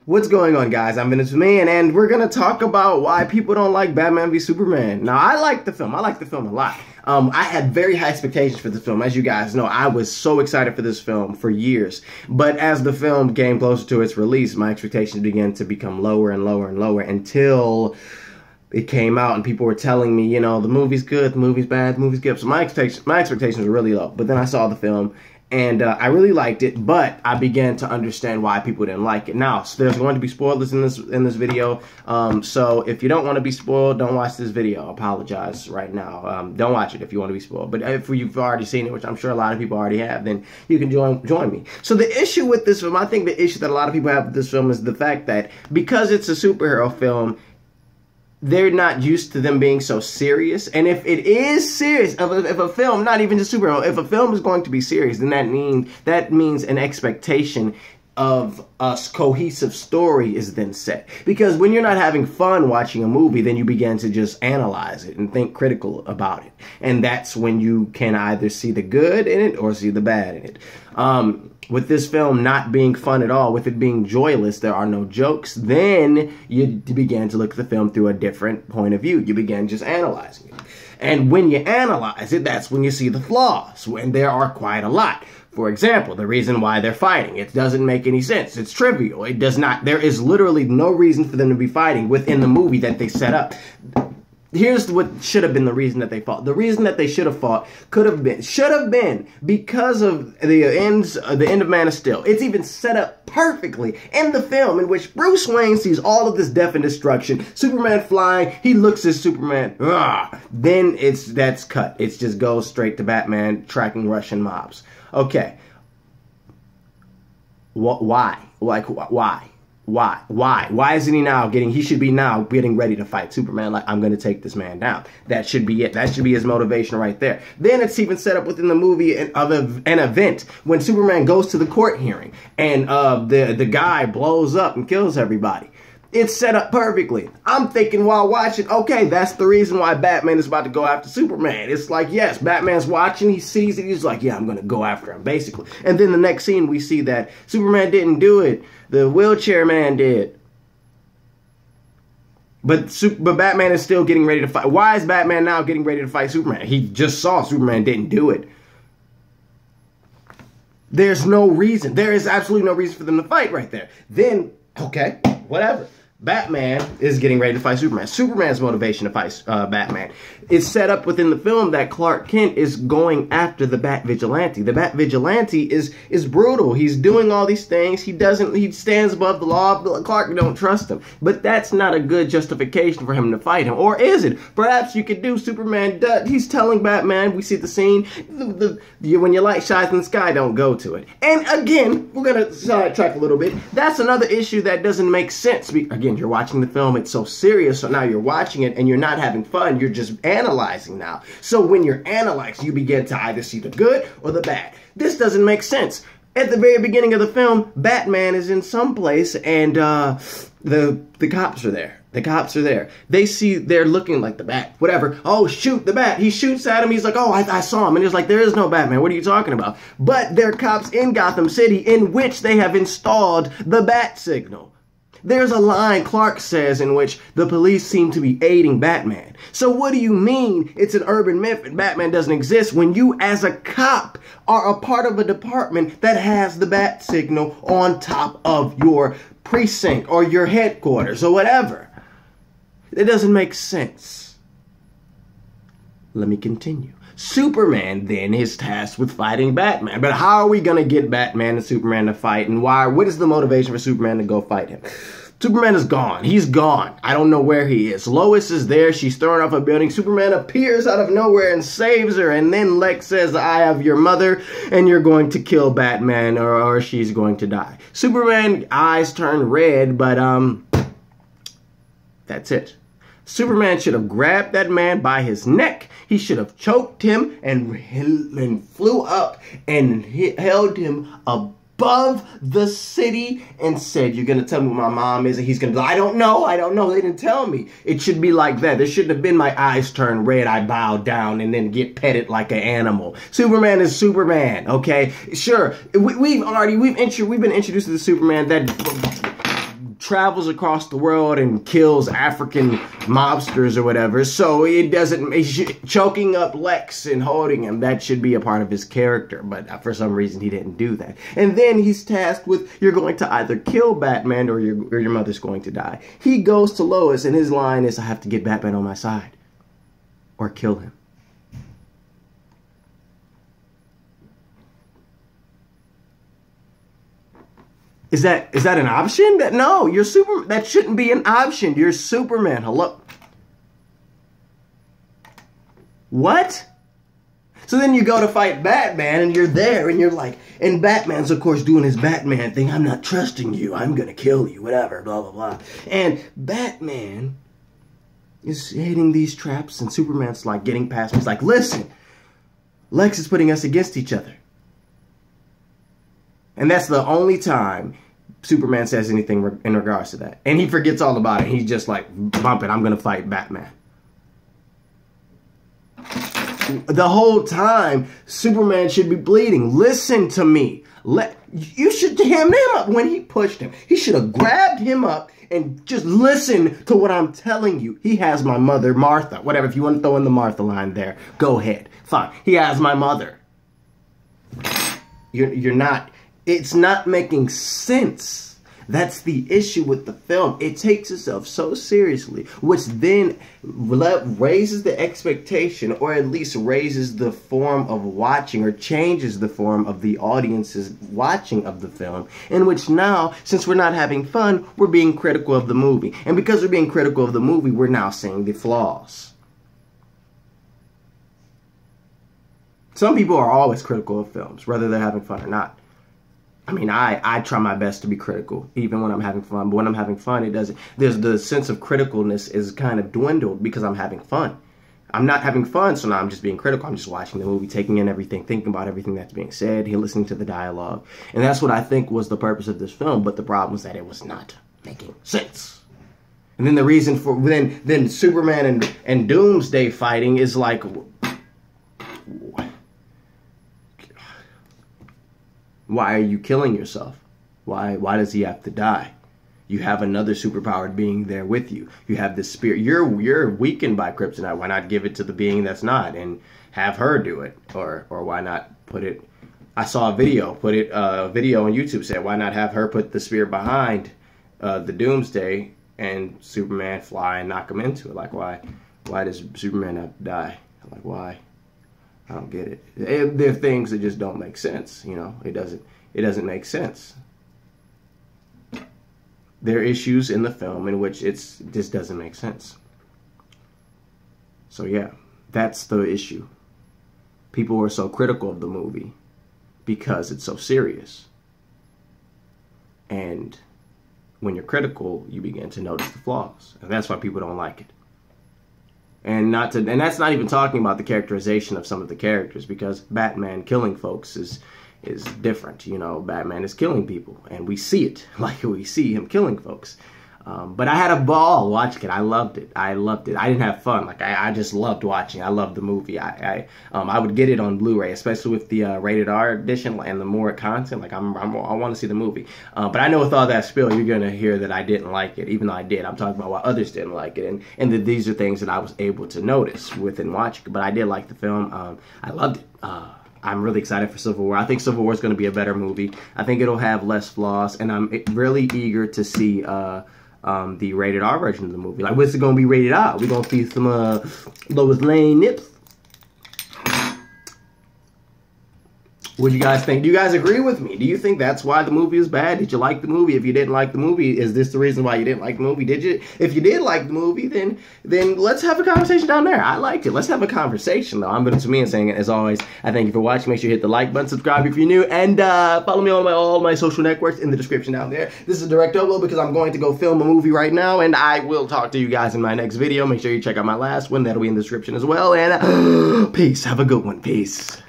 What's going on, guys? I'm Vince Man, and we're gonna talk about why people don't like Batman v Superman. Now, I like the film. I like the film a lot. I had very high expectations for the film. As you guys know, I was so excited for this film for years. But as the film came closer to its release, my expectations began to become lower and lower and lower until it came out and people were telling me, you know, the movie's good, the movie's bad, the movie's good. So my expectations were really low. But then I saw the film, and I really liked it, but I began to understand why people didn't like it. Now, so there's going to be spoilers in this video, so if you don't want to be spoiled, don't watch this video. I apologize right now. Don't watch it if you want to be spoiled. But if you've already seen it, which I'm sure a lot of people already have, then you can join me. So the issue with this film, I think the issue that a lot of people have with this film is the fact that because it's a superhero film, they're not used to them being so serious. And if it is serious, if a film, not even just superhero, if a film is going to be serious, then that means an expectation of a cohesive story is then set. Because when you're not having fun watching a movie, then you begin to just analyze it and think critical about it. And that's when you can either see the good in it or see the bad in it. With this film not being fun at all, with it being joyless, there are no jokes, then you begin to look at the film through a different point of view. You begin just analyzing it. And when you analyze it, that's when you see the flaws, when there are quite a lot. For example, the reason why they're fighting. It doesn't make any sense. It's trivial. It does not. There is literally no reason for them to be fighting within the movie that they set up. Here's what should have been the reason that they fought. The reason that they should have fought should have been because of the end of Man of Steel. It's even set up perfectly in the film in which Bruce Wayne sees all of this death and destruction. Superman flying, he looks at Superman. Then that's cut. It just goes straight to Batman tracking Russian mobs. Okay. Why? Like, why? Why isn't he should be now getting ready to fight Superman like, I'm going to take this man down. That should be it. That should be his motivation right there. Then it's even set up within the movie of an event when Superman goes to the court hearing and the guy blows up and kills everybody. It's set up perfectly. I'm thinking while watching, okay, that's the reason why Batman is about to go after Superman. It's like, yes, Batman's watching, he sees it, he's like, yeah, I'm going to go after him, basically. And then the next scene, we see that Superman didn't do it. The wheelchair man did. But Batman is still getting ready to fight. Why is Batman now getting ready to fight Superman? He just saw Superman didn't do it. There's no reason. There is absolutely no reason for them to fight right there. Then, okay, whatever. Batman is getting ready to fight Superman. Superman's motivation to fight Batman. It's set up within the film that Clark Kent is going after the Bat Vigilante. The Bat Vigilante is brutal. He's doing all these things. He stands above the law. Clark don't trust him. But that's not a good justification for him to fight him. Or is it? Perhaps you could do Superman. He's telling Batman, we see the scene, when your light shines in the sky, don't go to it. And again, we're going to sidetrack a little bit. That's another issue that doesn't make sense. Again, you're watching the film, it's so serious, so now you're watching it and you're not having fun, you're just analyzing now. So when you're analyzing, you begin to either see the good or the bad. This doesn't make sense. At the very beginning of the film, Batman is in some place and the cops are there. The cops are there. They're looking like the Bat. Whatever. Oh, shoot, the Bat. He shoots at him. He's like, oh, I saw him. And he's like, there is no Batman. What are you talking about? But there are cops in Gotham City in which they have installed the Bat signal. There's a line Clark says in which the police seem to be aiding Batman. So what do you mean it's an urban myth and Batman doesn't exist when you as a cop are a part of a department that has the Bat signal on top of your precinct or your headquarters or whatever? It doesn't make sense. Let me continue. Superman then is tasked with fighting Batman. But how are we going to get Batman and Superman to fight? And why? What is the motivation for Superman to go fight him? Superman is gone. He's gone. I don't know where he is. Lois is there. She's thrown off a building. Superman appears out of nowhere and saves her. And then Lex says, I have your mother and you're going to kill Batman or she's going to die. Superman eyes turn red, but that's it. Superman should have grabbed that man by his neck. He should have choked him and flew up and held him above the city and said, you're going to tell me what my mom is? And he's going to be like, I don't know. They didn't tell me. It should be like that. There shouldn't have been my eyes turn red, I bow down, and then get petted like an animal. Superman is Superman, okay? Sure, we've been introduced to the Superman that travels across the world and kills African mobsters or whatever. So it doesn't, choking up Lex and holding him, that should be a part of his character. But for some reason, he didn't do that. And then he's tasked with, you're going to either kill Batman or your mother's going to die. He goes to Lois and his line is, I have to get Batman on my side or kill him. Is that an option? No, you're that shouldn't be an option. You're Superman. Hello. What? So then you go to fight Batman and you're there and you're like, and Batman's of course doing his Batman thing. I'm not trusting you. I'm going to kill you, whatever, blah, blah, blah. And Batman is hitting these traps and Superman's like getting past me. He's like, listen, Lex is putting us against each other. And that's the only time Superman says anything in regards to that. And he forgets all about it. He's just like, bump it, I'm going to fight Batman. The whole time, Superman should be bleeding. Listen to me. You should ham him up when he pushed him. He should have grabbed him up and just listen to what I'm telling you. He has my mother, Martha. Whatever, if you want to throw in the Martha line there, go ahead. Fine. He has my mother. You're not... It's not making sense. That's the issue with the film. It takes itself so seriously, which then raises the expectation, or at least raises the form of watching, or changes the form of the audience's watching of the film, in which now, since we're not having fun, we're being critical of the movie. And because we're being critical of the movie, we're now seeing the flaws. Some people are always critical of films, whether they're having fun or not. I mean, I try my best to be critical, even when I'm having fun. But when I'm having fun, it doesn't. There's the sense of criticalness is kind of dwindled because I'm having fun. I'm not having fun, so now I'm just being critical. I'm just watching the movie, taking in everything, thinking about everything that's being said, listening to the dialogue. And that's what I think was the purpose of this film. But the problem was that it was not making sense. And then the reason for then Superman and Doomsday fighting is like... Why are you killing yourself? Why does he have to die? You have another superpowered being there with you. You have this spirit. You're weakened by kryptonite. Why not give it to the being that's not and have her do it? Or why not put it? I saw a video. Video on YouTube said, why not have her put the spear behind the Doomsday and Superman fly and knock him into it? Like, why does Superman have to die? Like, why? I don't get it. There are things that just don't make sense, you know. It doesn't make sense. There are issues in the film in which just doesn't make sense. So yeah, that's the issue. People are so critical of the movie because it's so serious. And when you're critical, you begin to notice the flaws. And that's why people don't like it. And that's not even talking about the characterization of some of the characters, because Batman killing folks is different. You know, Batman is killing people, and we see it, like we see him killing folks. But I had a ball watching it. I loved it. I didn't have fun. Like I just loved watching. I loved the movie. I would get it on Blu-ray, especially with the rated R edition and the more content. Like I want to see the movie. But I know with all that spill, you're gonna hear that I didn't like it, even though I did. I'm talking about why others didn't like it, and that these are things that I was able to notice within watching it. But I did like the film. I loved it. I'm really excited for Civil War. I think Civil War is going to be a better movie. I think it'll have less flaws, and I'm really eager to see the rated R version of the movie. Like, what's it gonna be rated R? We're gonna see some Lois Lane nips. What do you guys think? Do you guys agree with me? Do you think that's why the movie is bad? Did you like the movie? If you didn't like the movie, is this the reason why you didn't like the movie? Did you? If you did like the movie, then let's have a conversation down there. I liked it. Let's have a conversation, though. I'm going to me and saying it, as always, I thank you for watching. Make sure you hit the like button, subscribe if you're new, and follow me on all my social networks in the description down there. This is Direct Obo because I'm going to go film a movie right now, and I will talk to you guys in my next video. Make sure you check out my last one. That'll be in the description as well, and peace. Have a good one. Peace.